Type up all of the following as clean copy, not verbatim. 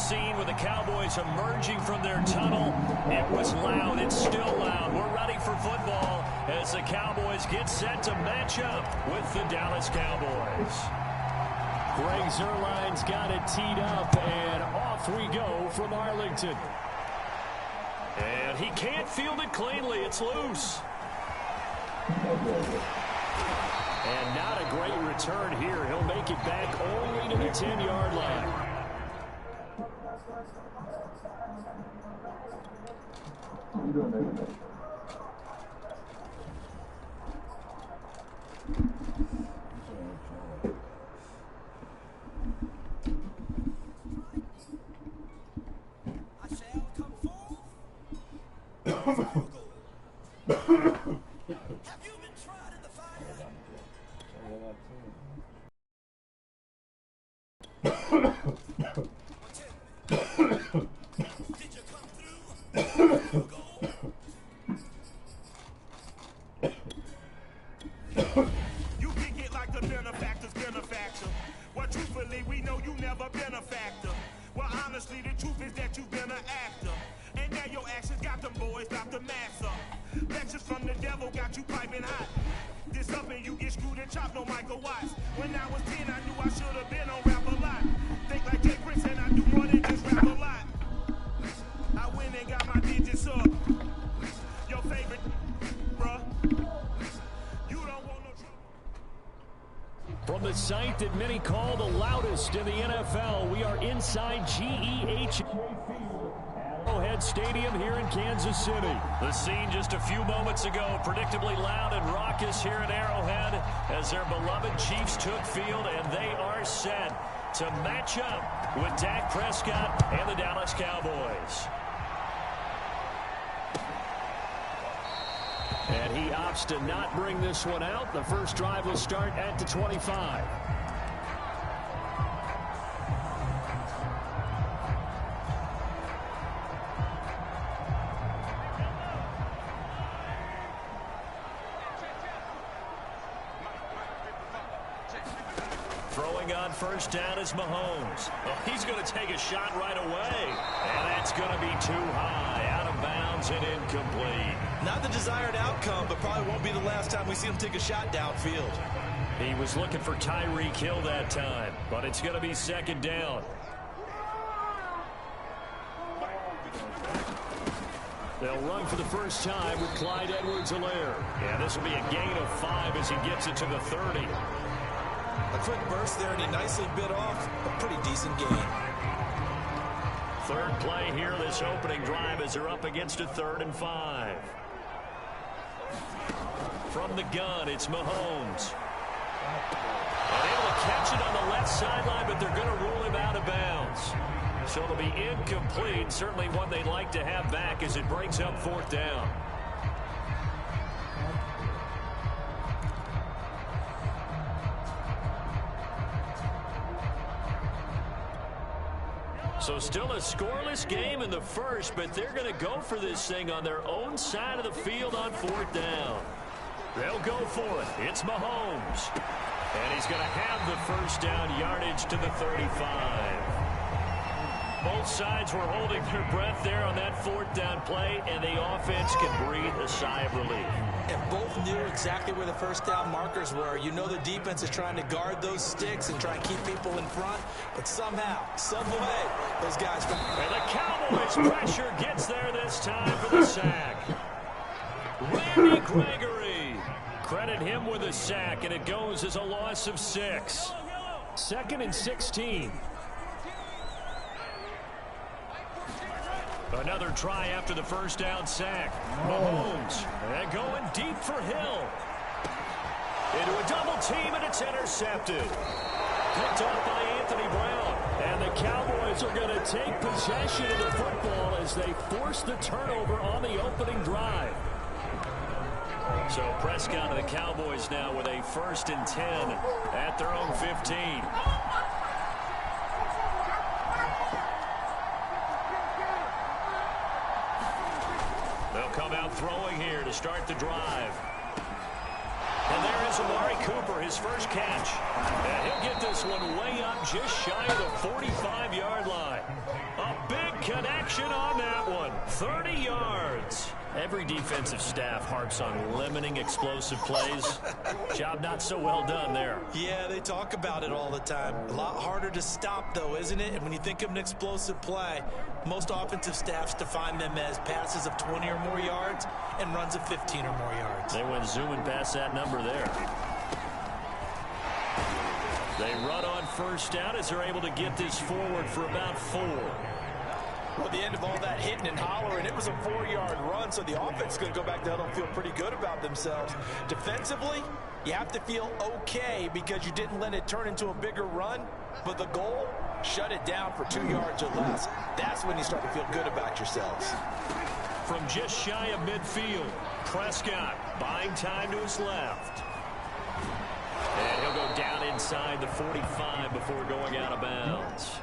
scene with the Cowboys emerging from their tunnel. It was loud. It's still loud. We're ready for football as the Cowboys get set to match up with the Dallas Cowboys. Greg Zuerlein's got it teed up, and off we go from Arlington. And he can't field it cleanly. It's loose. And not a great return here. He'll make it back only to the 10-yard line. I shall come forth. Have you been tried in the fire? Did you come through? You kick it like the benefactor's benefactor. Well, truthfully, we know you never been a factor. Well, honestly, the truth is that you've been an actor. And now your actions got them boys out the mass up. Lectures from the devil got you piping hot. This up and you get screwed and chopped, no Michael Watts. When I was 10, I knew I should have been on Rap a Lot. Think like Jay Prince and I do more than just rap a lot. I went and got my digits up. Your favorite, bruh. You don't want no trouble. From the site that many call the loudest in the NFL, we are inside GEH Arrowhead Stadium here in Kansas City. The scene just a few moments ago, predictably loud and raucous here at Arrowhead as their beloved Chiefs took field, and they are set to match up with Dak Prescott and the Dallas Cowboys. And he opts to not bring this one out. The first drive will start at the 25. Throwing on first down is Mahomes. Oh, he's going to take a shot right away. And that's going to be too high. Out of bounds and incomplete. Not the desired outcome, but probably won't be the last time we see him take a shot downfield. He was looking for Tyreek Hill that time, but it's going to be second down. They'll run for the first time with Clyde Edwards-Helaire. Yeah, this will be a gain of 5 as he gets it to the 30. A quick burst there, and he nicely bit off a pretty decent gain. Third play here, this opening drive, as they're up against a 3rd and 5. From the gun, it's Mahomes. And able to catch it on the left sideline, but they're going to rule him out of bounds. So it'll be incomplete, certainly one they'd like to have back as it brings up 4th down. So still a scoreless game in the first, but they're going to go for this thing on their own side of the field on 4th down. They'll go for it. It's Mahomes. And he's going to have the first down yardage to the 35. Both sides were holding their breath there on that 4th down play, and the offense can breathe a sigh of relief. And both knew exactly where the first down markers were. You know the defense is trying to guard those sticks and try and keep people in front, but somehow, some way, those guys... And the Cowboys pressure gets there this time for the sack. Randy Gregory. Credit him with a sack, and it goes as a loss of 6. 2nd and 16. Another try after the first down sack. Mahomes, and going deep for Hill. Into a double team, and it's intercepted. Picked off by Anthony Brown. And the Cowboys are going to take possession of the football as they force the turnover on the opening drive. So Prescott and the Cowboys now with a 1st and 10 at their own 15. They'll come out throwing here to start the drive. And there is Amari Cooper, his first catch. And he'll get this one way up just shy of the 45-yard line. connection on that one. 30 yards. Every defensive staff harps on limiting explosive plays. Job not so well done there. Yeah, they talk about it all the time. A lot harder to stop, though, isn't it? And when you think of an explosive play, most offensive staffs define them as passes of 20 or more yards and runs of 15 or more yards. They went zooming past that number there. They run on first down as they're able to get this forward for about 4. Well, at the end of all that hitting and hollering, it was a 4-yard run, so the offense is going to go back to huddle and feel pretty good about themselves. Defensively, you have to feel okay because you didn't let it turn into a bigger run, but the goal, shut it down for 2 yards or less. That's when you start to feel good about yourselves. From just shy of midfield, Prescott buying time to his left. And he'll go down inside the 45 before going out of bounds.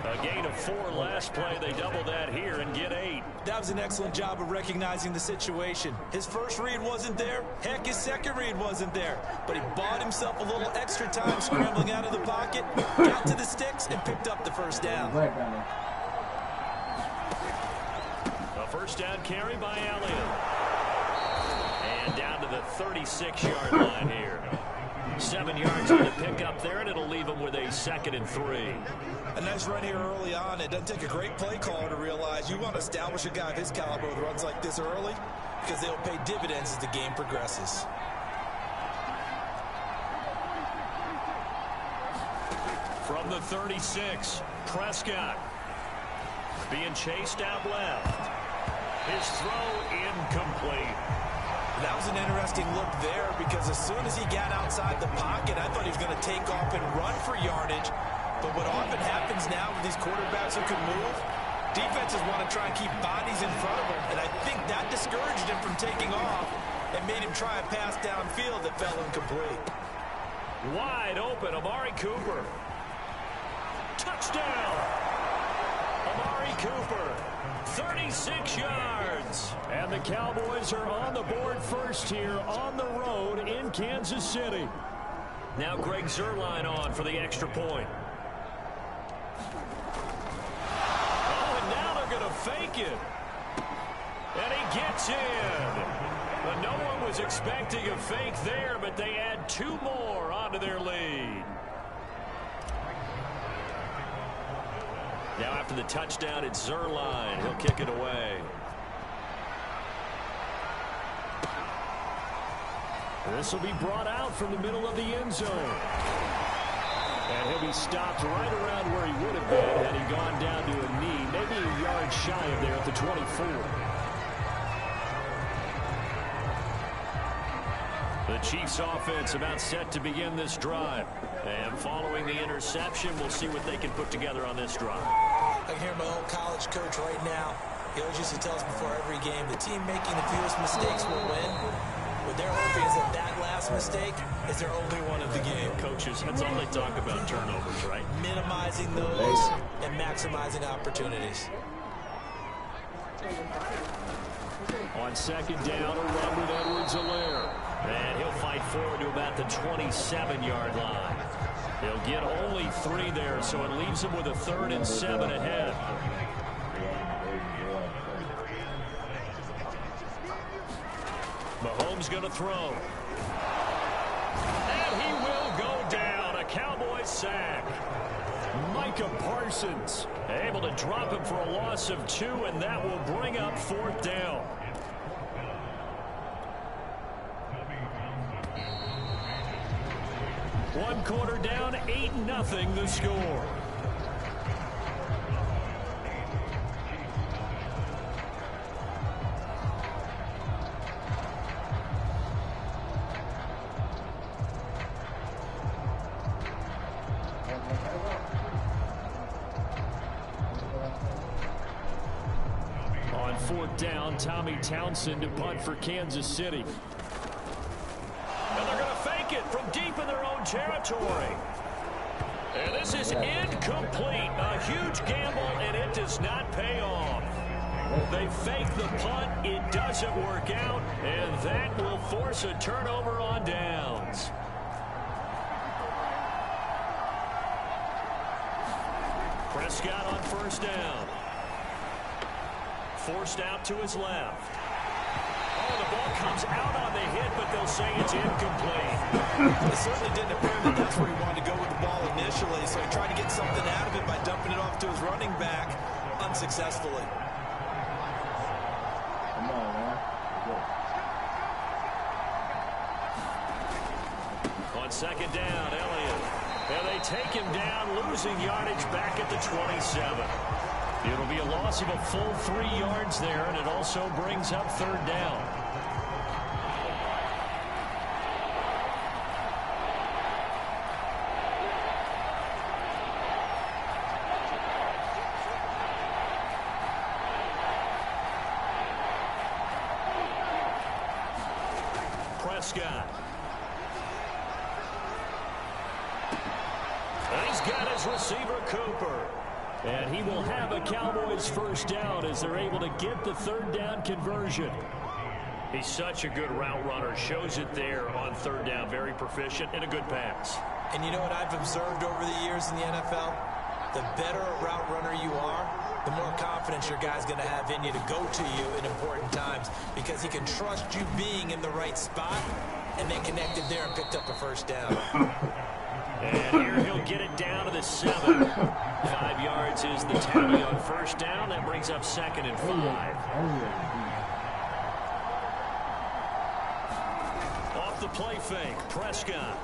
A gain of 4 last play. They double that here and get 8. That was an excellent job of recognizing the situation. His first read wasn't there. Heck, his second read wasn't there. But he bought himself a little extra time scrambling out of the pocket, got to the sticks, and picked up the first down. A first down carry by Elliott. And down to the 36-yard line here. 7 yards on the pickup there, and it'll leave them with a 2nd and 3. A nice run here early on. It doesn't take a great play caller to realize you want to establish a guy of his caliber with runs like this early because they'll pay dividends as the game progresses. From the 36, Prescott being chased out left. His throw incomplete. That was an interesting look there because as soon as he got outside the pocket, I thought he was going to take off and run for yardage. But what often happens now with these quarterbacks who can move, defenses want to try and keep bodies in front of them. And I think that discouraged him from taking off and made him try a pass downfield that fell incomplete. Wide open, Amari Cooper. Touchdown! Amari Cooper, 36 yards. And the Cowboys are on the board first here on the road in Kansas City. Now Greg Zuerlein on for the extra point. Oh, and now they're going to fake it. And he gets in. But no one was expecting a fake there, but they add 2 more onto their lead. Now after the touchdown, it's Zuerlein. He'll kick it away. This will be brought out from the middle of the end zone. And he'll be stopped right around where he would have been had he gone down to a knee, maybe a yard shy of there at the 24. The Chiefs offense about set to begin this drive. And following the interception, we'll see what they can put together on this drive. I can hear my old college coach right now. He always used to tell us before every game, the team making the fewest mistakes will win. What they're hoping is that last mistake is their only one of the game. Coaches, that's all they talk about, turnovers, right? Minimizing those and maximizing opportunities. On second down, a run with Edwards-Helaire. And he'll fight forward to about the 27-yard line. He'll get only 3 there, so it leaves him with a 3rd and 7 ahead. Mahomes going to throw. And he will go down. A Cowboys sack. Micah Parsons able to drop him for a loss of 2, and that will bring up 4th down. One quarter down, 8-0 the score. On 4th down, Tommy Townsend to punt for Kansas City. And they're going to fake it from deep in their own territory. And this is incomplete. A huge gamble, and it does not pay off. They fake the punt. It doesn't work out, and that will force a turnover on downs. Prescott on first down. forced out to his left. Oh, the ball comes out on the hit, but they'll say it's incomplete. It certainly didn't appear that that's where he wanted to go with the ball initially, so he tried to get something out of it by dumping it off to his running back unsuccessfully. Come on, man. On second down, Elliott. And they take him down, losing yardage back at the 27. It'll be a loss of a full 3 yards there, and it also brings up third down. Prescott. And he's got his receiver, Cooper. And he will have a Cowboys first down as they're able to get the third down conversion. He's such a good route runner. Shows it there on third down. Very proficient and a good pass. And you know what I've observed over the years in the NFL? The better a route runner you are, the more confidence your guy's going to have in you to go to you in important times because he can trust you being in the right spot, and they connected there and picked up a first down. And here he'll get it down to the 7. 5 yards is the tally on first down. That brings up second and 5. Off the play fake, Prescott.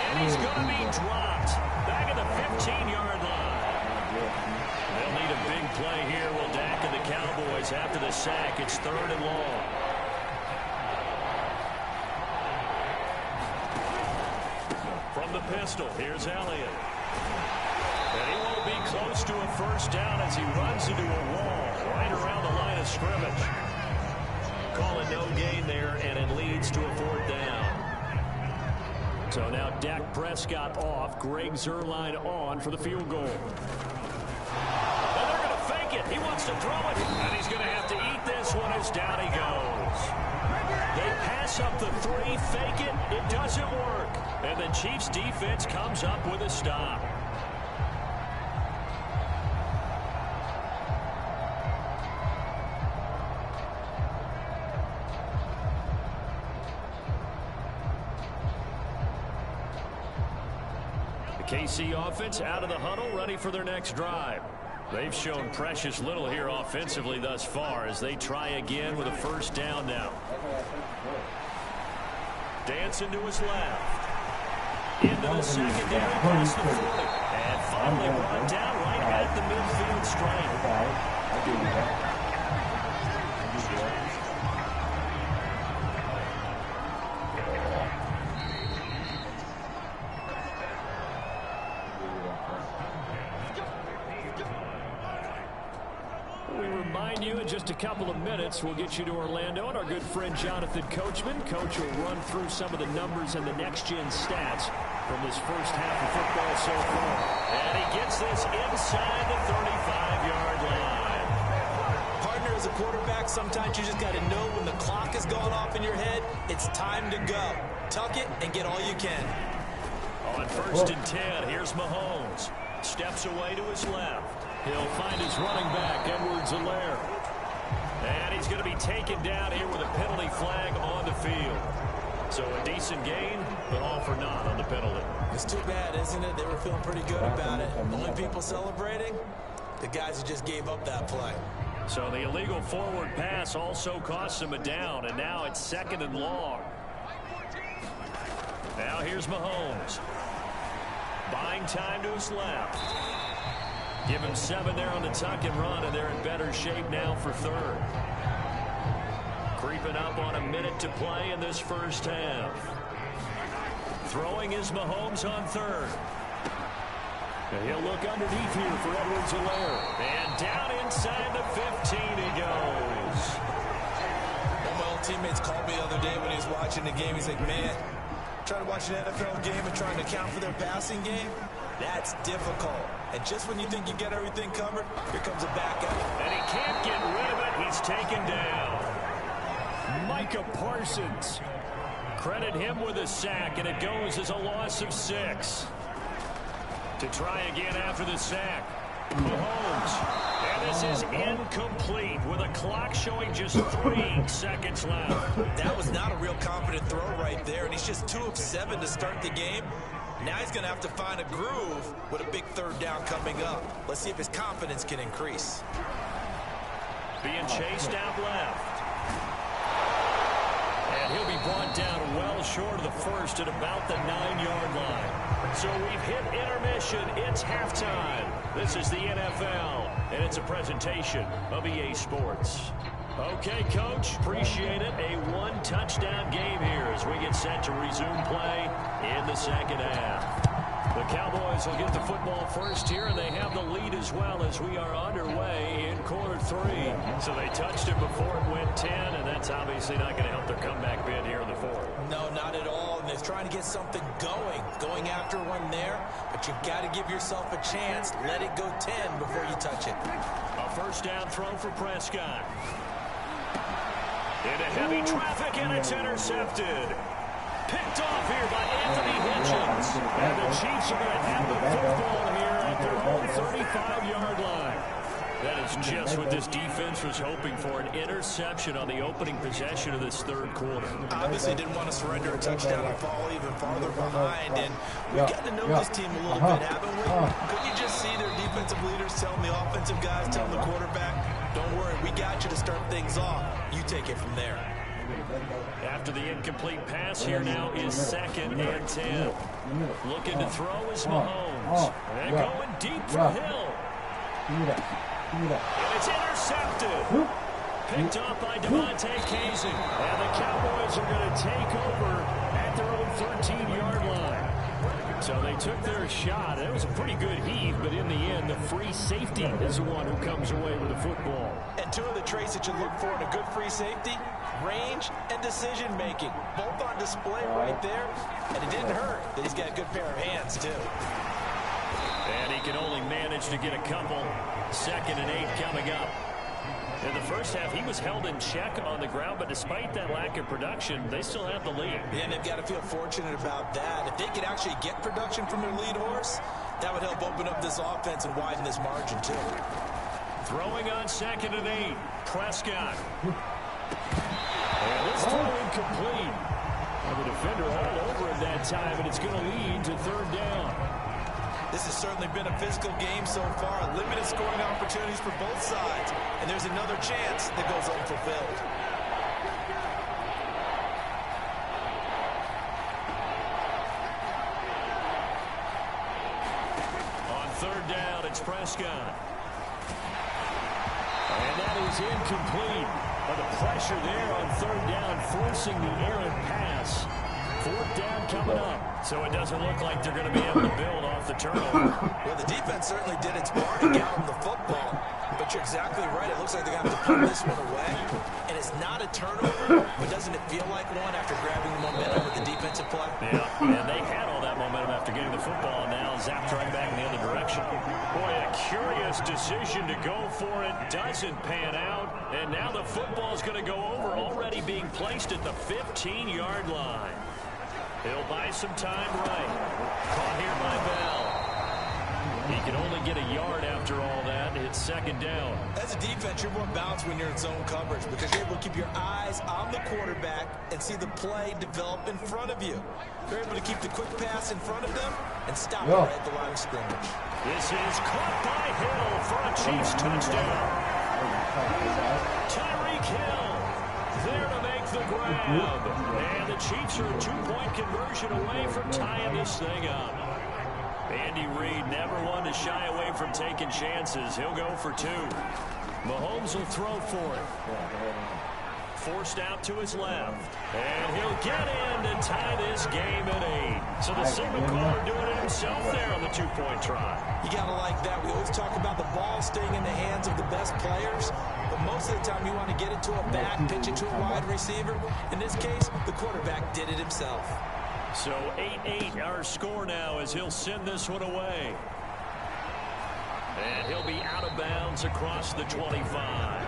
And he's going to be dropped. Back at the 15-yard line. They'll need a big play here. Will Dak and the Cowboys after the sack. It's third and long. From the pistol, here's Elliott. And he won't be close to a first down as he runs into a wall right around the line of scrimmage. Call it no gain there, and it leads to a fourth down. So now Dak Prescott off, Greg Zuerlein on for the field goal. And they're going to fake it. He wants to throw it, and he's going to have to eat this one as down he goes. They pass up the 3, fake it, it doesn't work. And the Chiefs defense comes up with a stop. The KC offense out of the huddle, ready for their next drive. They've shown precious little here offensively thus far as they try again with a first down now. Dancing to his left. Into the secondary, past the 40. And finally brought down right at the midfield stripe. We remind you in just a couple of minutes we'll get you to Orlando and our good friend Jonathan Coachman. Coach will run through some of the numbers and the next-gen stats from this first half of football so far. And he gets this inside the 35-yard line. Partner, as a quarterback, sometimes you just got to know when the clock is going off in your head, it's time to go. Tuck it and get all you can. On first and 10, here's Mahomes. Steps away to his left. He'll find his running back, Edwards-Helaire. And he's going to be taken down here with a penalty flag on the field. So a decent gain, but all for naught on the penalty. It's too bad, isn't it? They were feeling pretty good about it. Only people celebrating, the guys who just gave up that play. So the illegal forward pass also costs him a down, and now it's second and long. Now here's Mahomes. Buying time to his left. Give him 7 there on the tuck and run, and they're in better shape now for third. Creeping up on a minute to play in this first half. Throwing is Mahomes on third. And he'll look underneath here for Edwards-Helaire. And down inside the 15 he goes. One of my old teammates called me the other day when he was watching the game. He's like, man, trying to watch an NFL game and trying to account for their passing game, that's difficult. And just when you think you get everything covered, here comes a backup. And he can't get rid of it. He's taken down. Micah Parsons. Credit him with a sack, and it goes as a loss of 6. To try again after the sack. Mahomes. And this is incomplete with a clock showing just 3 seconds left. That was not a real confident throw right there, and he's just 2 of 7 to start the game. Now he's going to have to find a groove with a big third down coming up. Let's see if his confidence can increase. Being chased out left. And he'll be brought down well short of the first at about the 9-yard line. So we've hit intermission. It's halftime. This is the NFL, and it's a presentation of EA Sports. Okay, Coach, appreciate it. A 1-touchdown game here as we get set to resume play in the second half. The Cowboys will get the football first here, and they have the lead as well as we are underway in quarter 3. So they touched it before it went 10, and that's obviously not going to help their comeback bid here in the fourth. No, not at all, and they're trying to get something going after one there, but you've got to give yourself a chance. Let it go 10 before you touch it. A first down throw for Prescott. Into heavy traffic, and it's intercepted. Picked off here by Anthony Hitchens. And the Chiefs are going to have the football here at their own 35-yard line. That is just what this defense was hoping for, an interception on the opening possession of this third quarter. Obviously didn't want to surrender a touchdown and fall even farther behind. And we've gotten to know this team a little bit, haven't we? Couldn't you just see their defensive leaders telling the offensive guys, telling the quarterback, don't worry, we got you to start things off. You take it from there. After the incomplete pass, here now is 2nd and 10. Looking to throw is Mahomes. And going deep for Hill. And it's intercepted. Picked up by Devontae Kazee. And the Cowboys are going to take over at their own 13-yard line. So they took their shot. It was a pretty good heave, but in the end, the free safety is the one who comes away with the football. And 2 of the traits that you look for in a good free safety, range and decision-making. Both on display right there. And it didn't hurt that he's got a good pair of hands, too. And he can only manage to get a couple. 2nd and 8 coming up. In the first half, he was held in check on the ground, but despite that lack of production, they still have the lead. And they've got to feel fortunate about that. If they could actually get production from their lead horse, that would help open up this offense and widen this margin, too. Throwing on 2nd and 8. Prescott. And this throw incomplete. And the defender all over it that time, and it's going to lead to 3rd down. This has certainly been a physical game so far. Limited scoring opportunities for both sides. And there's another chance that goes unfulfilled. On 3rd down, it's Prescott. And that is incomplete. But the pressure there on 3rd down, forcing the errant pass. 4th down coming up. So it doesn't look like they're going to be able to build off the turnover. Well, the defense certainly did its part to get them the football. But you're exactly right. It looks like they're going to have to put this one away. And it's not a turnover, but doesn't it feel like one after grabbing the momentum with the defensive play? Yeah, and they had all that momentum after getting the football, and now zapped right back in the other direction. Boy, a curious decision to go for it. Doesn't pan out. And now the football's going to go over, already being placed at the 15-yard line. He'll buy some time right. Caught here by Bell. He can only get a yard after all that. It's 2nd down. As a defense, you're more balanced when you're in zone coverage because you're able to keep your eyes on the quarterback and see the play develop in front of you. You're able to keep the quick pass in front of them and stop it right at the line of scrimmage. This is caught by Hill for a Chiefs touchdown. Tyreek Hill there to make the grab. And the Chiefs are a 2-point conversion away from tying this thing up. Andy Reid never one to shy away from taking chances. He'll go for 2. Mahomes will throw for it. Forced out to his left. And he'll get in to tie this game at 8. So the signal caller doing it himself there on the 2-point try. You got to like that. We always talk about the ball staying in the hands of the best players. But most of the time you want to get it to a back, pitch it to a wide receiver. In this case, the quarterback did it himself. So 8-8 our score now as he'll send this one away. And he'll be out of bounds across the 25.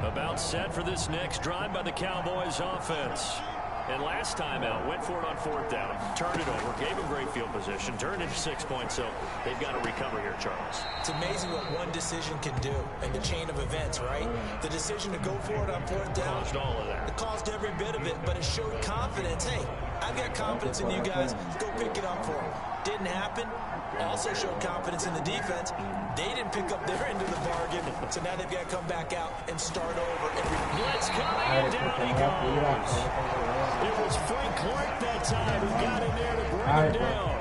About set for this next drive by the Cowboys offense. And last time out, went for it on 4th down, turned it over, gave him great field position, turned into 6 points, so they've got to recover here, Charles. It's amazing what one decision can do in the chain of events, right? The decision to go for it on 4th down. Caused all of that. It caused every bit of it, but it showed confidence. Hey, I've got confidence in you guys. Go pick it up for them. Didn't happen. Also showed confidence in the defense. They didn't pick up their end of the bargain, so now they've got to come back out and start over. Blitz coming, and down he goes. It was Frank Clark that time who got in there to bring him down.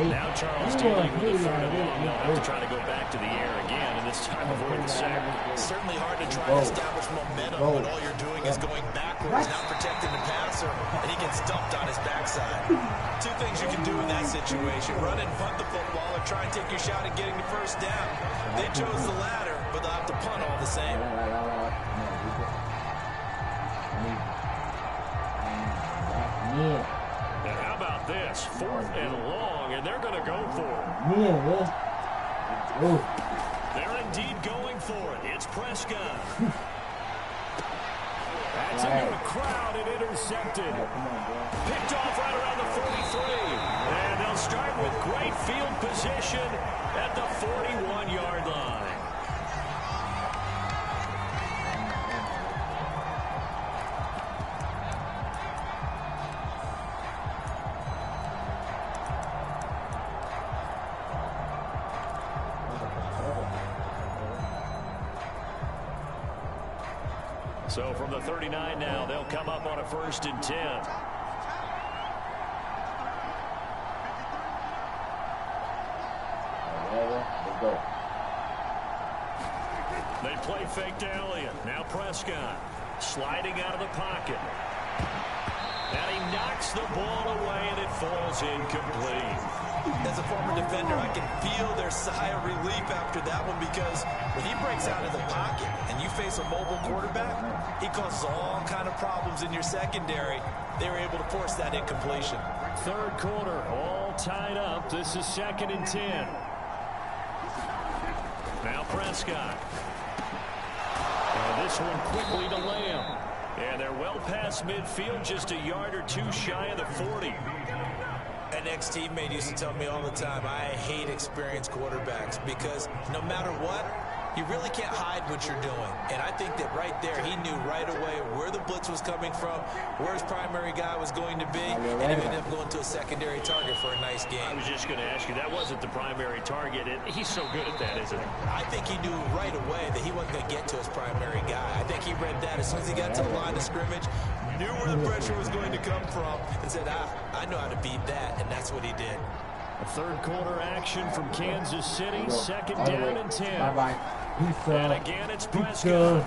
Now Charles dealing with the 3rd and long. They'll have to try to go back to the air again, and this time avoid the sack. It's certainly hard to try to establish momentum when all you're doing is going backwards, not protecting the passer, and he gets dumped on his backside. Two things you can do in that situation: run and punt the football, or try and take your shot at getting the 1st down. They chose the latter, but they'll have to punt all the same. And how about this? 4th and long, and they're going to go for it. They're indeed going for it. It's Prescott. That's into a crowd and intercepted. Picked off right around the 43. And they'll start with great field position at the 41-yard line. So from the 39 now, they'll come up on a 1st and 10. They play fake to Elliott. Now Prescott sliding out of the pocket. And he knocks the ball away, and it falls incomplete. As a former defender, I can feel their sigh of relief after that one, because when he breaks out of the pocket and you face a mobile quarterback, he causes all kind of problems in your secondary. They were able to force that incompletion. 3rd quarter, all tied up. This is 2nd and 10. Now Prescott. And this one quickly to Lamb. And they're well past midfield, just a yard or two shy of the 40. An ex-teammate used to tell me all the time, I hate experienced quarterbacks, because no matter what, you really can't hide what you're doing. And I think that right there, he knew right away where the blitz was coming from, where his primary guy was going to be, and he ended up going to a secondary target for a nice game. I was just going to ask you, that wasn't the primary target, and he's so good at that, isn't he? I think he knew right away that he wasn't going to get to his primary guy. I think he read that as soon as he got to the line of scrimmage, knew where the pressure was going to come from, and said, I know how to beat that, and that's what he did. A 3rd quarter action from Kansas City, 2nd down and 10. And again, it's Prescott.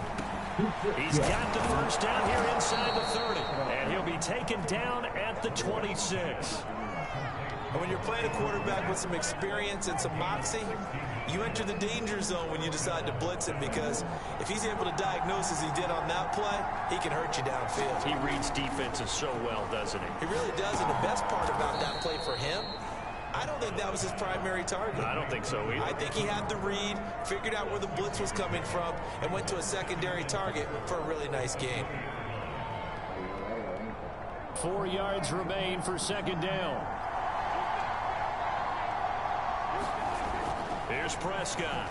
He's got the 1st down here inside the 30, and he'll be taken down at the 26. And when you're playing a quarterback with some experience and some moxie, you enter the danger zone when you decide to blitz him, because if he's able to diagnose as he did on that play, he can hurt you downfield. He reads defenses so well, doesn't he? He really does, and the best part about that play for him, I don't think that was his primary target. I don't think so either. I think he had the read, figured out where the blitz was coming from, and went to a secondary target for a really nice gain. 4 yards remain for 2nd down. Here's Prescott.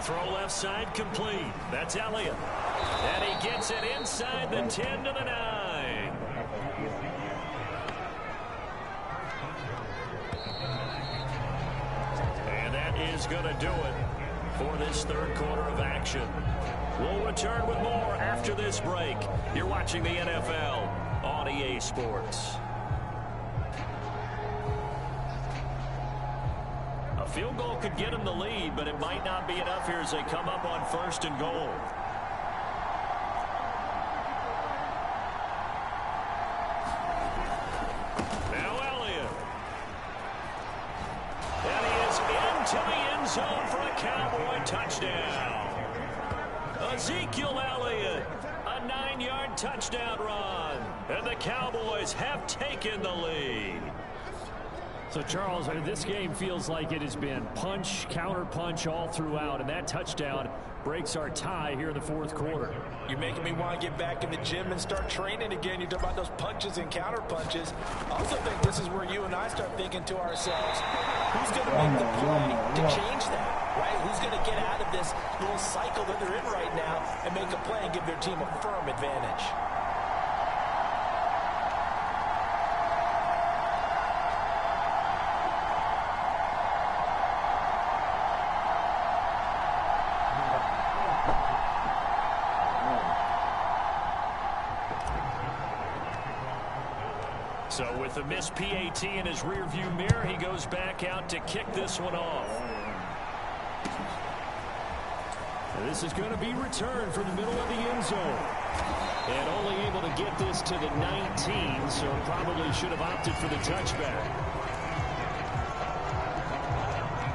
Throw left side complete. That's Elliott. And he gets it inside the 10 to the 9. And that is going to do it for this 3rd quarter of action. We'll return with more after this break. You're watching the NFL on EA Sports. A field goal could get them the lead, but it might not be enough here as they come up on 1st and goal. Now Elliott. And he is into the end zone for a Cowboy touchdown. Ezekiel Elliott, a 9-yard touchdown run. And the Cowboys have taken the lead. So, Charles, this game feels like it has been punch, counter-punch all throughout, and that touchdown breaks our tie here in the fourth quarter. You're making me want to get back in the gym and start training again. You're talking about those punches and counter-punches. I also think this is where you and I start thinking to ourselves, who's going to make the play to change that, right? Who's going to get out of this little cycle that they're in right now and make a play and give their team a firm advantage? So with a missed PAT in his rearview mirror, he goes back out to kick this one off. This is going to be returned from the middle of the end zone. And only able to get this to the 19, so probably should have opted for the touchback.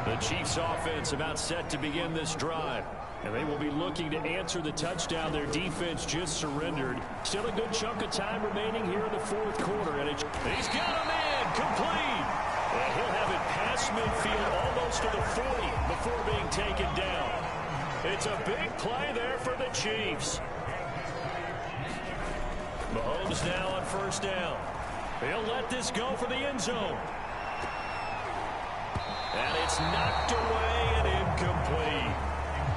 The Chiefs offense about set to begin this drive. And they will be looking to answer the touchdown their defense just surrendered. Still a good chunk of time remaining here in the fourth quarter. And he's got a man complete. And he'll have it past midfield almost to the 40 before being taken down. It's a big play there for the Chiefs. Mahomes now on first down. He'll let this go for the end zone. And it's knocked away and incomplete.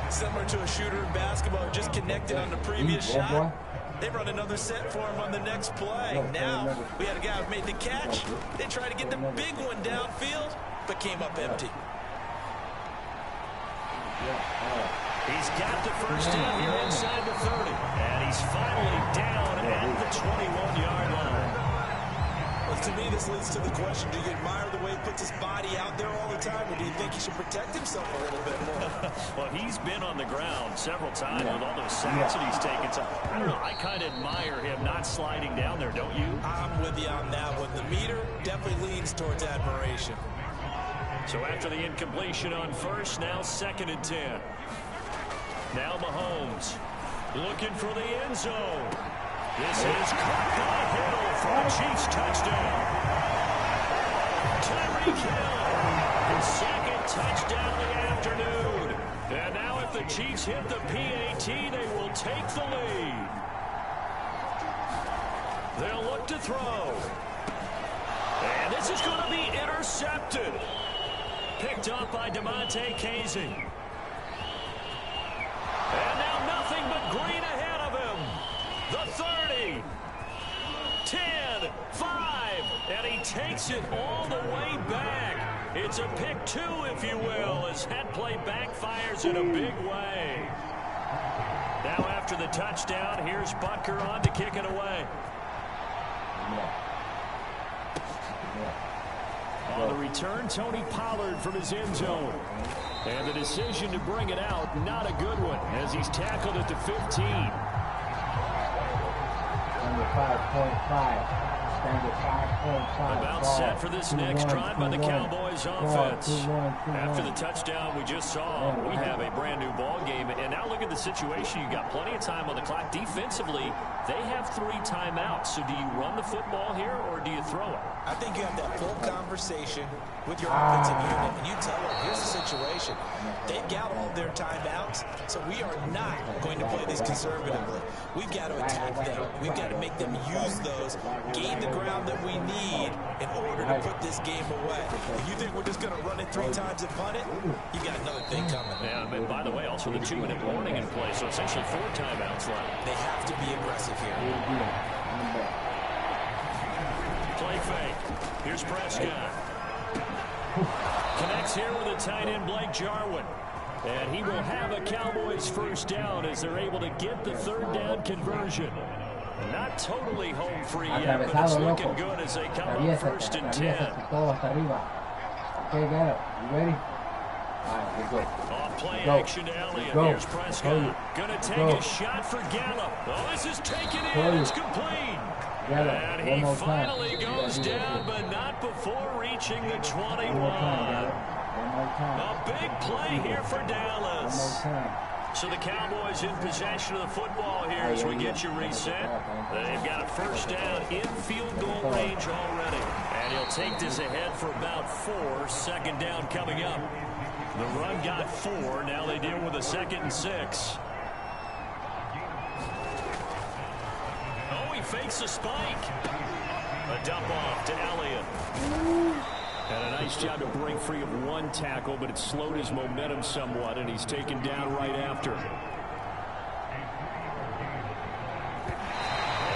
Similar to a shooter in basketball, just connected on the previous shot. They run another set for him on the next play. Now, we had a guy who made the catch. They tried to get the big one downfield, but came up empty. He's got the first down here inside the 30. And he's finally down at the 21-yard line. Well, to me, this leads to the question, do you admire the way he puts his body out there all the time, or do you think he should protect himself a little bit more? Well, he's been on the ground several times with all those sacks that he's taken. So, I don't know, I kind of admire him not sliding down there, don't you? I'm with you on that one. The meter definitely leans towards admiration. So after the incompletion on first, now 2nd and 10. Now Mahomes looking for the end zone. This is caught by Hill for a Chiefs touchdown. Tyreek Hill, his 2nd touchdown of the afternoon. And now if the Chiefs hit the PAT, they will take the lead. They'll look to throw. And this is going to be intercepted. Picked up by Damontae Kazee. And now nothing but green ahead of him. The 30, 10, 5, and he takes it all the way back. It's a pick 2, if you will, as that play backfires in a big way. Now after the touchdown, here's Butker on to kick it away. On the return, Tony Pollard from his end zone. And the decision to bring it out, not a good one, as he's tackled at the 15. Under 5.5. About set for this next drive by the Cowboys offense. After the touchdown we just saw, we have a brand new ball game. And now look at the situation. You've got plenty of time on the clock. Defensively, they have 3 timeouts. So do you run the football here or do you throw it? I think you have that full conversation with your offensive unit, and you tell them, here's the situation. They've got all their timeouts, so we are not going to play this conservatively. We've got to attack them. We've got to make them use those, gain the ground that we need in order to put this game away. If you think we're just going to run it 3 times and punt it, you've got another thing coming. Yeah, and by the way, also the 2-minute warning in play, so essentially 4 timeouts left. They have to be aggressive here. Play fake. Here's Prescott. Connects here with a tight end, Blake Jarwin. And he will have a Cowboys first down as they're able to get the 3rd down conversion. Not totally home free yet, but it's looking good as they come up 1st and 10. Okay, got it. You ready? All right, let's go. Off play action to Elliott. Here's Prescott. Gonna take a shot for Gallup. Oh, this is taken in. It's complete. And he finally goes down, but not before reaching the 21. A big play here for Dallas. So the Cowboys in possession of the football here as we get you reset. They've got a first down in field goal range already. And he'll take this ahead for about 4. Second down coming up. The run got 4. Now they deal with a 2nd and 6. Oh, he fakes a spike. A dump off to Elliott. And a nice job to break free of 1 tackle, but it slowed his momentum somewhat, and he's taken down right after. And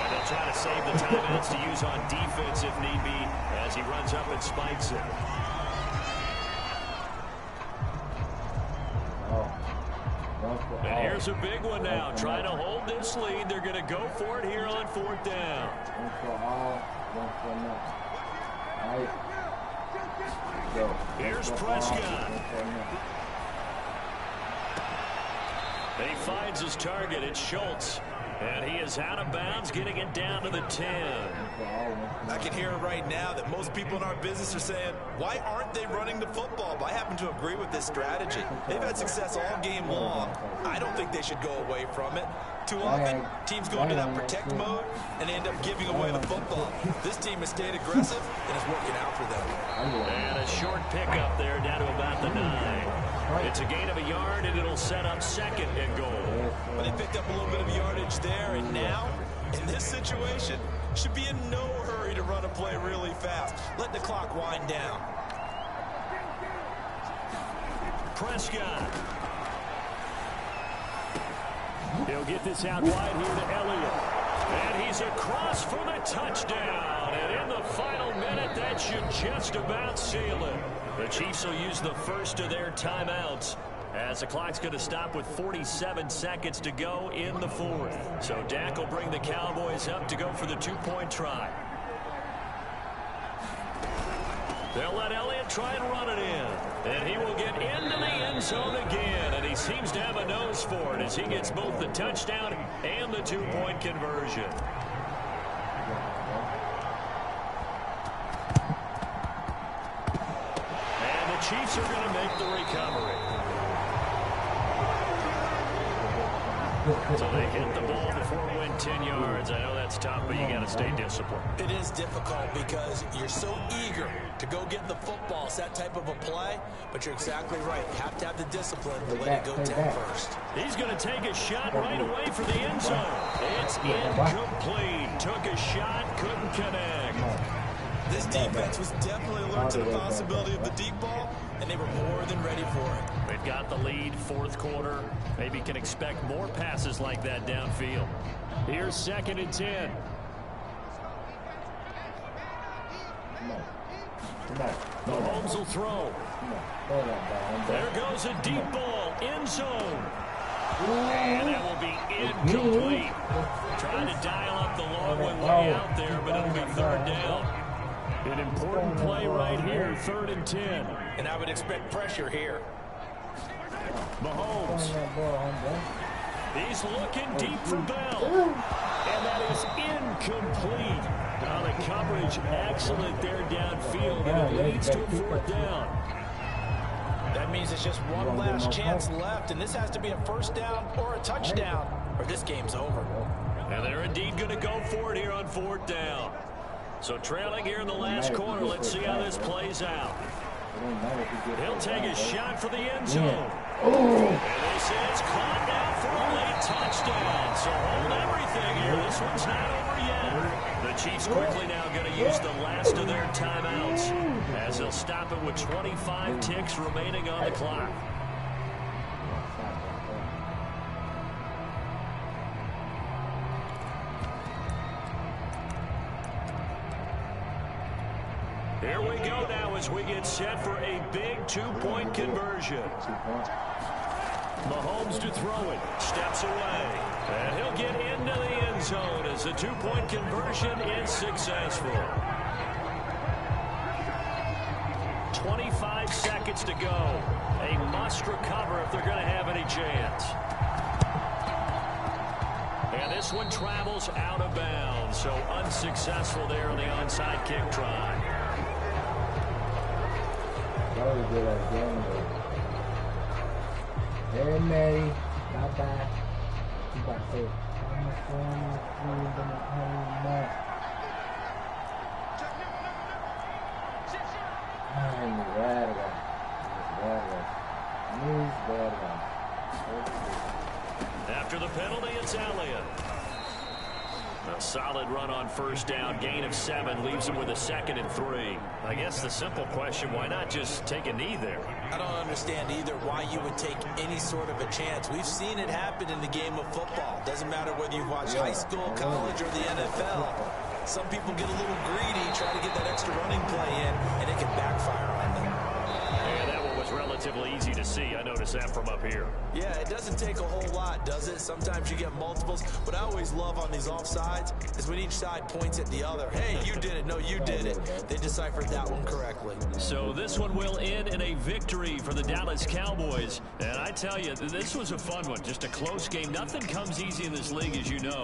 they'll try to save the timeouts to use on defense if need be as he runs up and spikes it. And here's a big one now. Trying to hold this lead. They're going to go for it here on 4th down. Here's Prescott. He finds his target. It's Schultz. And he is out of bounds, getting it down to the 10. I can hear it right now that most people in our business are saying, why aren't they running the football? But I happen to agree with this strategy. They've had success all game long. I don't think they should go away from it. Too often, teams go into that protect mode and end up giving away the football. This team has stayed aggressive, and it's working out for them. And a short pickup there down to about the 9. It's a gain of a yard, and it'll set up 2nd and goal. Well, they picked up a little bit of yardage there, and now, in this situation, should be in no hurry to run a play really fast. Let the clock wind down. Prescott. He'll get this out wide here to Elliott. And he's across for the touchdown. And in the final minute, that should just about seal it. The Chiefs will use the first of their timeouts as the clock's going to stop with 47 seconds to go in the 4th. So Dak will bring the Cowboys up to go for the 2-point try. They'll let Elliott try and run it in. And he will get into the end zone again. And he seems to have a nose for it as he gets both the touchdown and the 2-point conversion. And the Chiefs are going to make the recovery. So they hit the ball before it went 10 yards. I know that's tough, but you got to stay disciplined. It is difficult because you're so eager to go get the football. It's that type of a play, but you're exactly right. You have to have the discipline to let it go 10 first. He's going to take a shot right away for the end zone. It's incomplete. Took a shot, couldn't connect. This defense was definitely alert to the possibility of the deep ball, and they were more than ready for it. They've got the lead, 4th quarter. Maybe can expect more passes like that downfield. Here's 2nd and 10. Mahomes will throw. There goes a deep ball, end zone. And that will be incomplete. Trying to dial up the long one way out there, but it'll be 3rd down. An important play right here, 3rd and 10. And I would expect pressure here. Mahomes. He's looking deep for Bell. And that is incomplete. Now the coverage excellent there downfield, and it leads to a 4th down. That means it's just one last chance left, and this has to be a 1st down or a touchdown, or this game's over. And they're indeed going to go for it here on 4th down. So trailing here in the last quarter, let's see how this plays out. He'll take a shot for the end zone. And they say it's caught now for a late touchdown. So hold everything here. This one's not over yet. The Chiefs quickly now going to use the last of their timeouts as they'll stop it with 25 ticks remaining on the clock. Here we go now as we get set for a big 2-point conversion. Mahomes to throw it. Steps away. And he'll get into the end zone as the 2-point conversion is successful. 25 seconds to go. A must recover if they're going to have any chance. And this one travels out of bounds. So unsuccessful there on the onside kick try. That was a good game. Hey, Matty. Not bad. You got to say, I'm After the penalty, it's Elliott. A solid run on first down. Gain of 7 leaves him with a 2nd and 3. I guess the simple question, why not just take a knee there? I don't understand either why you would take any sort of a chance. We've seen it happen in the game of football. Doesn't matter whether you watch high school, college, or the NFL. Some people get a little greedy, try to get that extra running play in, and it can backfire on them. And that one was relatively easy to see. I noticed that from up here. Yeah, it doesn't take a whole lot, does it? Sometimes you get multiples. What I always love on these offsides is when each side points at the other. Hey, you did it. No, you did it. They deciphered that one correctly. So this one will end in a victory for the Dallas Cowboys. And I tell you, this was a fun one. Just a close game. Nothing comes easy in this league, as you know.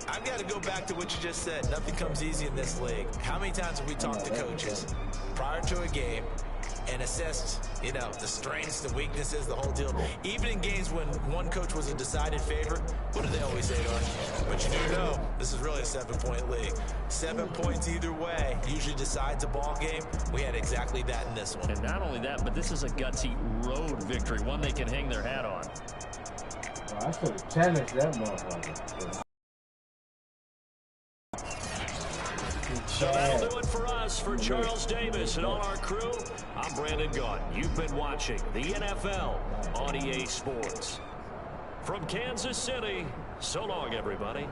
I've got to go back to what you just said. Nothing comes easy in this league. How many times have we talked to coaches prior to a game and assessed, you know, the strengths, the weaknesses, the whole deal? Even in games when one coach was a decided favorite, what do they always say to us? But you do know this is really a 7-point league. 7 points either way usually decides a ball game. We had exactly that in this one. And not only that, but this is a gutsy road victory, one they can hang their hat on. Well, I should have challenged that motherfucker. So that'll do it for us. For Charles Davis and all our crew, I'm Brandon Gaudin. You've been watching the NFL on EA Sports. From Kansas City, so long, everybody.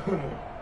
Please.